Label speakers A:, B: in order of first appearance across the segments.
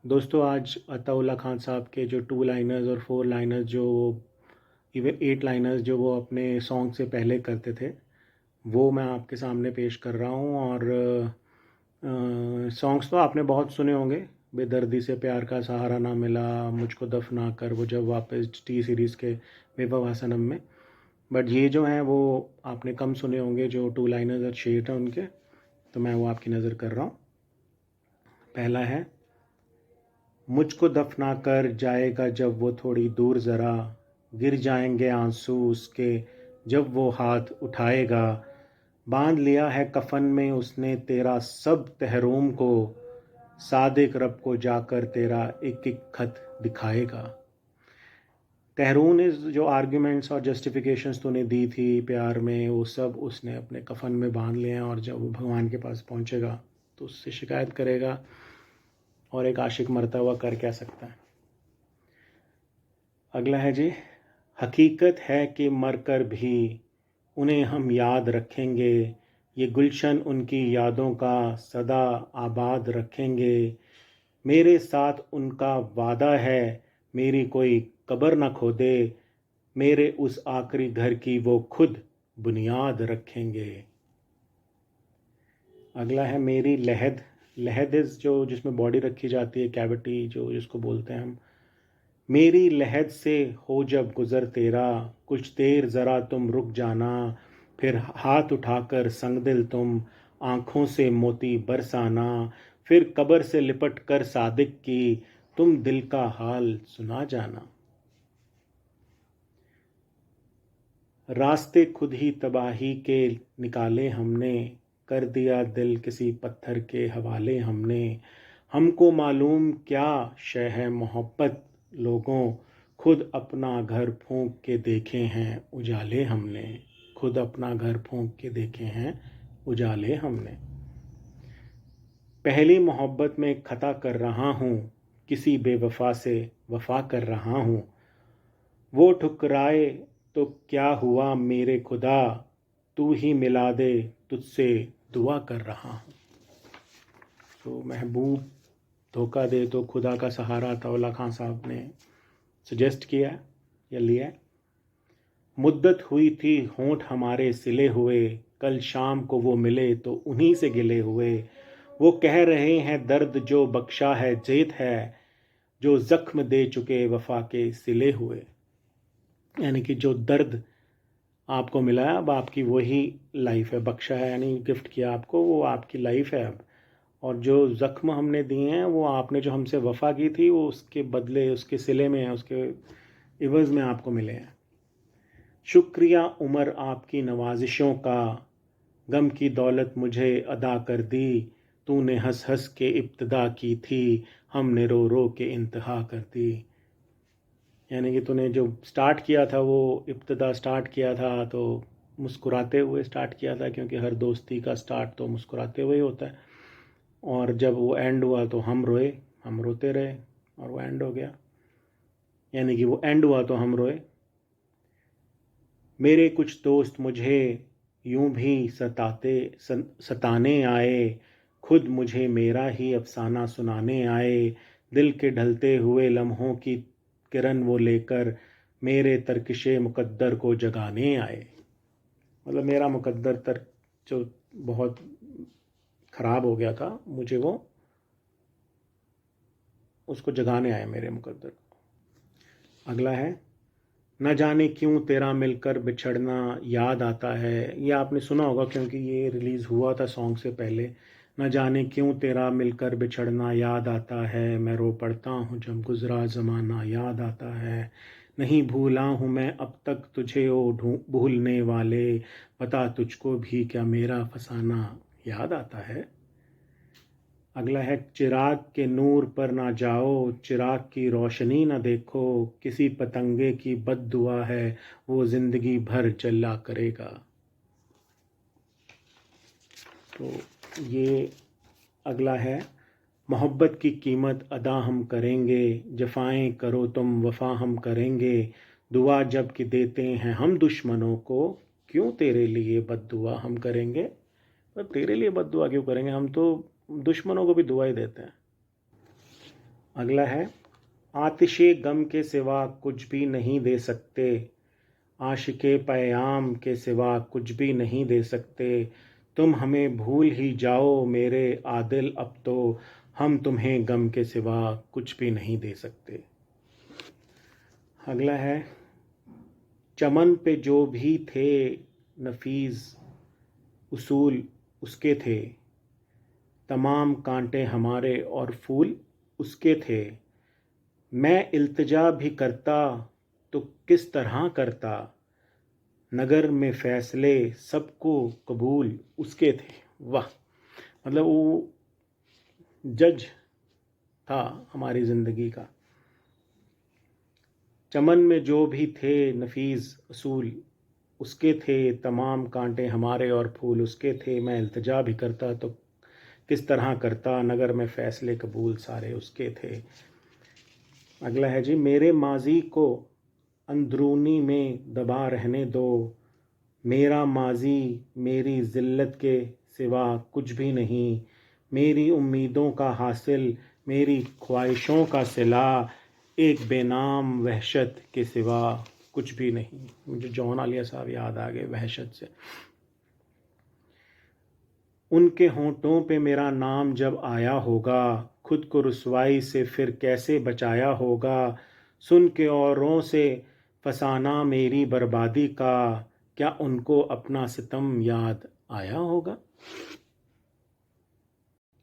A: दोस्तों आज अताउल्ला खान साहब के जो 2 लाइनर्स और 4 लाइनर्स जो इवन 8 लाइनर्स जो वो अपने सॉन्ग से पहले करते थे वो मैं आपके सामने पेश कर रहा हूँ। और सॉन्ग्स तो आपने बहुत सुने होंगे। बेदर्दी से प्यार का सहारा ना मिला, मुझको दफना कर, वो जब वापस टी सीरीज़ के बेवफा सनम में। बट ये जो हैं वो आपने कम सुने होंगे, जो 2 लाइनर्स और शेर हैं उनके। तो मैं वो आपकी नज़र कर रहा हूँ। पहला है, मुझको दफना कर जाएगा जब वो थोड़ी दूर ज़रा, गिर जाएंगे आंसू उसके जब वो हाथ उठाएगा, बांध लिया है कफन में उसने तेरा सब तहरूम को, सादिक रब को जाकर तेरा एक एक खत दिखाएगा। तहरून इस जो आर्ग्यूमेंट्स और जस्टिफिकेशंस तूने दी थी प्यार में, वो सब उसने अपने कफन में बांध लिए हैं, और जब वो भगवान के पास पहुंचेगा तो उससे शिकायत करेगा। और एक आशिक मरता हुआ कर क्या सकता है। अगला है जी, हकीकत है कि मरकर भी उन्हें हम याद रखेंगे, ये गुलशन उनकी यादों का सदा आबाद रखेंगे, मेरे साथ उनका वादा है मेरी कोई कब्र न खोदे, मेरे उस आखिरी घर की वो खुद बुनियाद रखेंगे। अगला है मेरी लहद। लहद इज़ जो जिसमें बॉडी रखी जाती है, कैविटी जो जिसको बोलते हैं हम। मेरी लहद से हो जब गुज़र तेरा, कुछ देर ज़रा तुम रुक जाना, फिर हाथ उठाकर संगदिल तुम आँखों से मोती बरसाना, फिर कब्र से लिपट कर सादिक की तुम दिल का हाल सुना जाना। रास्ते खुद ही तबाही के निकाले हमने, कर दिया दिल किसी पत्थर के हवाले हमने, हमको मालूम क्या शय है मोहब्बत लोगों, खुद अपना घर फूंक के देखे हैं उजाले हमने, खुद अपना घर फूंक के देखे हैं उजाले हमने। पहली मोहब्बत में खता कर रहा हूँ, किसी बेवफा से वफा कर रहा हूँ, वो ठुकराए तो क्या हुआ मेरे खुदा, तू ही मिला दे तुझसे दुआ कर रहा हूँ। तो महबूब धोखा दे तो खुदा का सहारा अताउल्ला खान साहब ने सजेस्ट किया या लिया है। मुद्दत हुई थी होंठ हमारे सिले हुए, कल शाम को वो मिले तो उन्हीं से गिले हुए, वो कह रहे हैं दर्द जो बख्शा है जेत है, जो जख्म दे चुके वफा के सिले हुए। यानी कि जो दर्द आपको मिला है अब आपकी वही लाइफ है, बख्शा है यानी गिफ्ट किया आपको, वो आपकी लाइफ है अब। और जो ज़ख्म हमने दिए हैं वो आपने जो हमसे वफ़ा की थी वो उसके बदले उसके सिले में है, उसके इवज़ में आपको मिले हैं। शुक्रिया उमर आपकी नवाजिशों का, गम की दौलत मुझे अदा कर दी, तूने हंस हंस के इब्तिदा की थी, हमने रो रो के इंतहा कर दी। यानी कि तूने जो स्टार्ट किया था वो इब्तिदा स्टार्ट किया था तो मुस्कुराते हुए स्टार्ट किया था, क्योंकि हर दोस्ती का स्टार्ट तो मुस्कुराते हुए ही होता है। और जब वो एंड हुआ तो हम रोए, हम रोते रहे, और वो एंड हो गया। यानी कि वो एंड हुआ तो हम रोए। मेरे कुछ दोस्त मुझे यूं भी सताने आए, खुद मुझे मेरा ही अफसाना सुनाने आए, दिल के ढलते हुए लम्हों की किरण वो लेकर मेरे तरकिशे मुकद्दर को जगाने आए। मतलब मेरा मुकद्दर तर जो बहुत ख़राब हो गया था, मुझे वो उसको जगाने आए मेरे मुकद्दर को। अगला है, न जाने क्यों तेरा मिलकर बिछड़ना याद आता है। ये आपने सुना होगा क्योंकि ये रिलीज़ हुआ था सॉन्ग से पहले। न जाने क्यों तेरा मिलकर बिछड़ना याद आता है, मैं रो पड़ता हूँ जब गुज़रा ज़माना याद आता है, नहीं भूला हूँ मैं अब तक तुझे ओ भूलने वाले, पता तुझको भी क्या मेरा फसाना याद आता है। अगला है, चिराग के नूर पर ना जाओ, चिराग की रोशनी ना देखो, किसी पतंगे की बद्दुआ है वो ज़िंदगी भर जला करेगा। तो ये अगला है, मोहब्बत की कीमत अदा हम करेंगे, जफ़ाएं करो तुम वफ़ा हम करेंगे, दुआ जब कि देते हैं हम दुश्मनों को, क्यों तेरे लिए बद्दुआ हम करेंगे। पर तेरे लिए बद्दुआ क्यों करेंगे, हम तो दुश्मनों को भी दुआ ही देते हैं। अगला है, आतिशे गम के सिवा कुछ भी नहीं दे सकते, आशिके पैयाम के सिवा कुछ भी नहीं दे सकते, तुम हमें भूल ही जाओ मेरे आदिल, अब तो हम तुम्हें गम के सिवा कुछ भी नहीं दे सकते। अगला है, चमन पे जो भी थे नफीस उसूल उसके थे, तमाम कांटे हमारे और फूल उसके थे, मैं इल्तिजा भी करता तो किस तरह करता, नगर में फैसले सबको कबूल उसके थे। वाह, मतलब वो जज था हमारी ज़िंदगी का। चमन में जो भी थे नफीस असूल उसके थे, तमाम कांटे हमारे और फूल उसके थे, मैं इल्तिजा भी करता तो किस तरह करता, नगर में फ़ैसले कबूल सारे उसके थे। अगला है जी, मेरे माजी को अंदरूनी में दबा रहने दो, मेरा माजी मेरी ज़िल्लत के सिवा कुछ भी नहीं, मेरी उम्मीदों का हासिल मेरी ख्वाहिशों का सिला, एक बेनाम वहशत के सिवा कुछ भी नहीं। मुझे जॉन आलिया साहब याद आ गए वहशत से। उनके होंठों पे मेरा नाम जब आया होगा, खुद को रुसवाई से फिर कैसे बचाया होगा, सुन के औरों से फसाना मेरी बर्बादी का, क्या उनको अपना सितम याद आया होगा।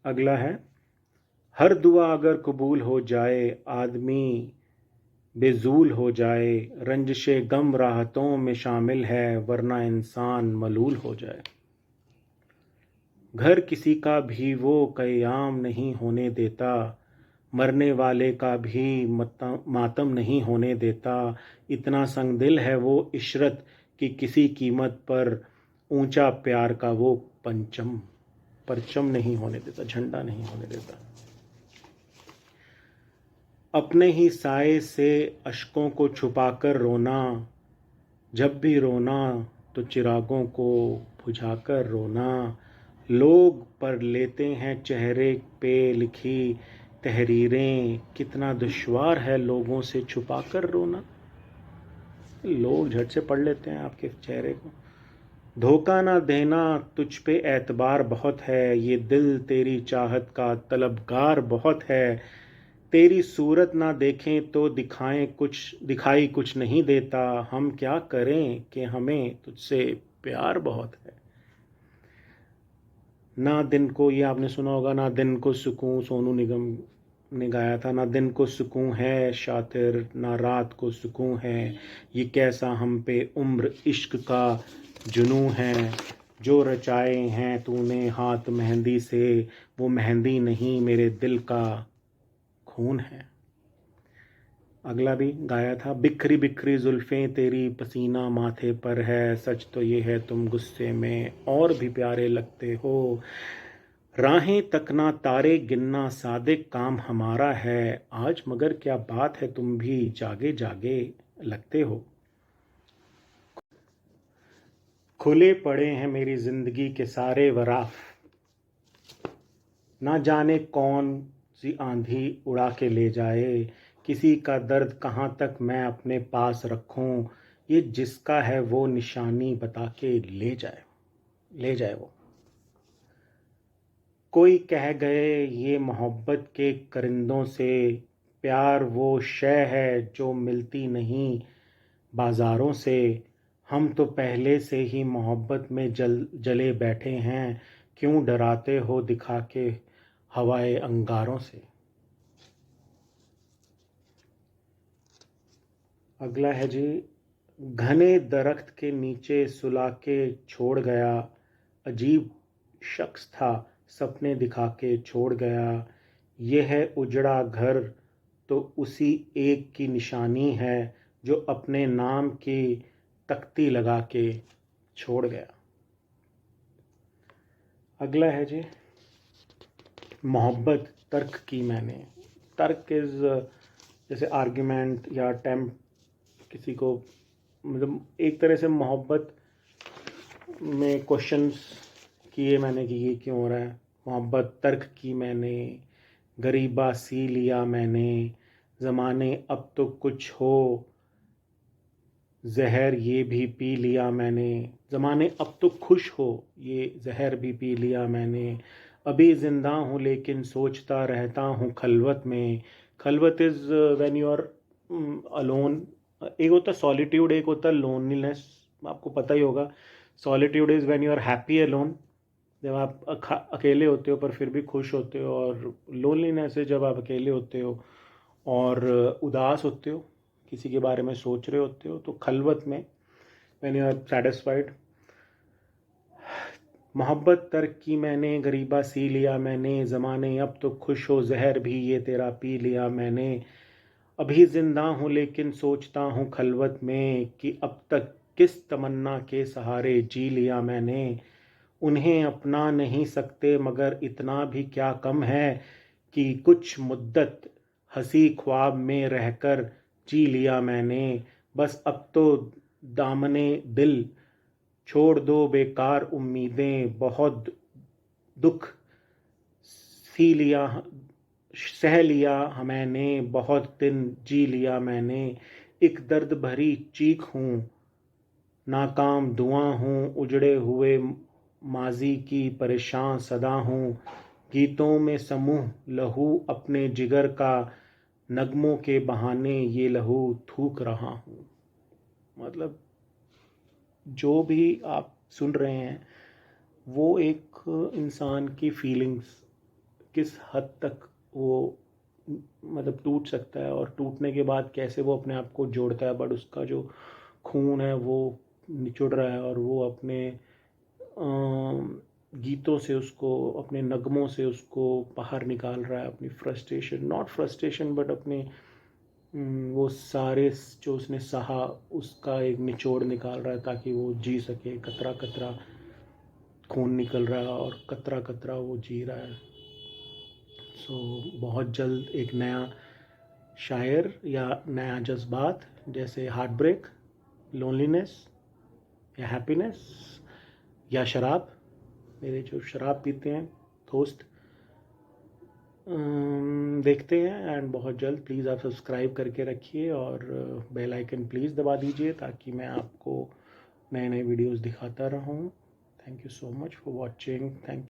A: अगला है, हर दुआ अगर कबूल हो जाए, आदमी बेजूल हो जाए, रंजिशे गम राहतों में शामिल है, वरना इंसान मलूल हो जाए। घर किसी का भी वो क़याम नहीं होने देता, मरने वाले का भी मातम नहीं होने देता, इतना संगदिल है वो इशरत कि किसी कीमत पर ऊंचा प्यार का वो परचम नहीं होने देता, झंडा नहीं होने देता। अपने ही साए से अश्कों को छुपाकर रोना, जब भी रोना तो चिरागों को बुझाकर रोना, लोग पर लेते हैं चेहरे पे लिखी तहरीरें, कितना दुश्वार है लोगों से छुपा कर रोना। लोग झट से पढ़ लेते हैं आपके चेहरे को। धोखा ना देना तुझ पे एतबार बहुत है, ये दिल तेरी चाहत का तलबगार बहुत है, तेरी सूरत ना देखें तो दिखाई कुछ नहीं देता, हम क्या करें कि हमें तुझसे प्यार बहुत है। ना दिन को, ये आपने सुना होगा, ना दिन को सुकून, सोनू निगम ने गाया था, ना दिन को सुकून है शातिर, ना रात को सुकून है, ये कैसा हम पे उम्र इश्क का जुनून है, जो रचाए हैं तूने हाथ मेहंदी से, वो मेहंदी नहीं मेरे दिल का खून है। अगला भी गाया था, बिखरी बिखरी जुल्फ़ें तेरी पसीना माथे पर है, सच तो ये है तुम गुस्से में और भी प्यारे लगते हो, राहें तकना तारे गिनना सादिक काम हमारा है, आज मगर क्या बात है तुम भी जागे जागे लगते हो। खुले पड़े हैं मेरी ज़िंदगी के सारे वराफ, ना जाने कौन सी आंधी उड़ा के ले जाए, किसी का दर्द कहाँ तक मैं अपने पास रखूं, ये जिसका है वो निशानी बता के ले जाए वो। कोई कह गए ये मोहब्बत के करिंदों से, प्यार वो शय है जो मिलती नहीं बाज़ारों से, हम तो पहले से ही मोहब्बत में जले बैठे हैं, क्यों डराते हो दिखा के हवाए अंगारों से। अगला है जी, घने दरख्त के नीचे सुला के छोड़ गया, अजीब शख्स था सपने दिखा के छोड़ गया, यह है उजड़ा घर तो उसी एक की निशानी है, जो अपने नाम की तख्ती लगा के छोड़ गया। अगला है जी, मोहब्बत तर्क की मैंने। तर्क इज़ जैसे आर्ग्यूमेंट या अटेम्प्ट, किसी को मतलब एक तरह से मोहब्बत में क्वेश्चंस किए मैंने कि ये क्यों हो रहा है, मोहब्बत तर्क की मैंने, गरीबा सी लिया मैंने, ज़माने अब तो कुछ हो, जहर ये भी पी लिया मैंने। ज़माने अब तो खुश हो, ये जहर भी पी लिया मैंने। अभी ज़िंदा हूँ लेकिन सोचता रहता हूँ खलवत में। खलवत is when you are alone. एक होता है सॉलिट्यूड, एक होता है लोनलीनेस। आपको पता ही होगा, solitude is when you are happy alone, जब आप अकेले होते हो पर फिर भी खुश होते हो। और लोनलीनेस है जब आप अकेले होते हो और उदास होते हो, किसी के बारे में सोच रहे होते हो। तो खलवत में व्हेन यू आर सेटिस्फाइड। मोहब्बत तर्क की मैंने, गरीबा सी लिया मैंने। ज़माने अब तो खुश हो, जहर भी ये तेरा पी लिया मैंने। अभी जिंदा हूँ लेकिन सोचता हूँ खलवत में कि अब तक किस तमन्ना के सहारे जी लिया मैंने। उन्हें अपना नहीं सकते मगर इतना भी क्या कम है कि कुछ मुद्दत हंसी ख्वाब में रहकर जी लिया मैंने। बस अब तो दामने दिल छोड़ दो, बेकार उम्मीदें बहुत दुख सी लिया सह लिया मैंने, बहुत दिन जी लिया मैंने। एक दर्द भरी चीख हूँ, नाकाम दुआ हूँ, उजड़े हुए माजी की परेशान सदा हूँ। गीतों में समूह लहू अपने जिगर का, नगमों के बहाने ये लहू थूक रहा हूँ। मतलब जो भी आप सुन रहे हैं वो एक इंसान की फीलिंग्स किस हद तक वो मतलब टूट सकता है, और टूटने के बाद कैसे वो अपने आप को जोड़ता है। बट उसका जो खून है वो निचुड़ रहा है और वो अपने गीतों से उसको, अपने नगमों से उसको बाहर निकाल रहा है। अपनी फ्रस्ट्रेशन, नॉट फ्रस्ट्रेशन बट अपने वो सारे जो उसने सहा उसका एक निचोड़ निकाल रहा है ताकि वो जी सके। कतरा कतरा खून निकल रहा है और कतरा कतरा वो जी रहा है। सो बहुत जल्द एक नया शायर या नया जज्बात, जैसे हार्ट ब्रेक, लोनलीनेस या हैप्पीनेस या शराब, मेरे जो शराब पीते हैं दोस्त, देखते हैं। एंड बहुत जल्द प्लीज़ आप सब्सक्राइब करके रखिए और बेल आइकन प्लीज़ दबा दीजिए ताकि मैं आपको नए नए वीडियोस दिखाता रहूं। Thank you so much for watching. Thank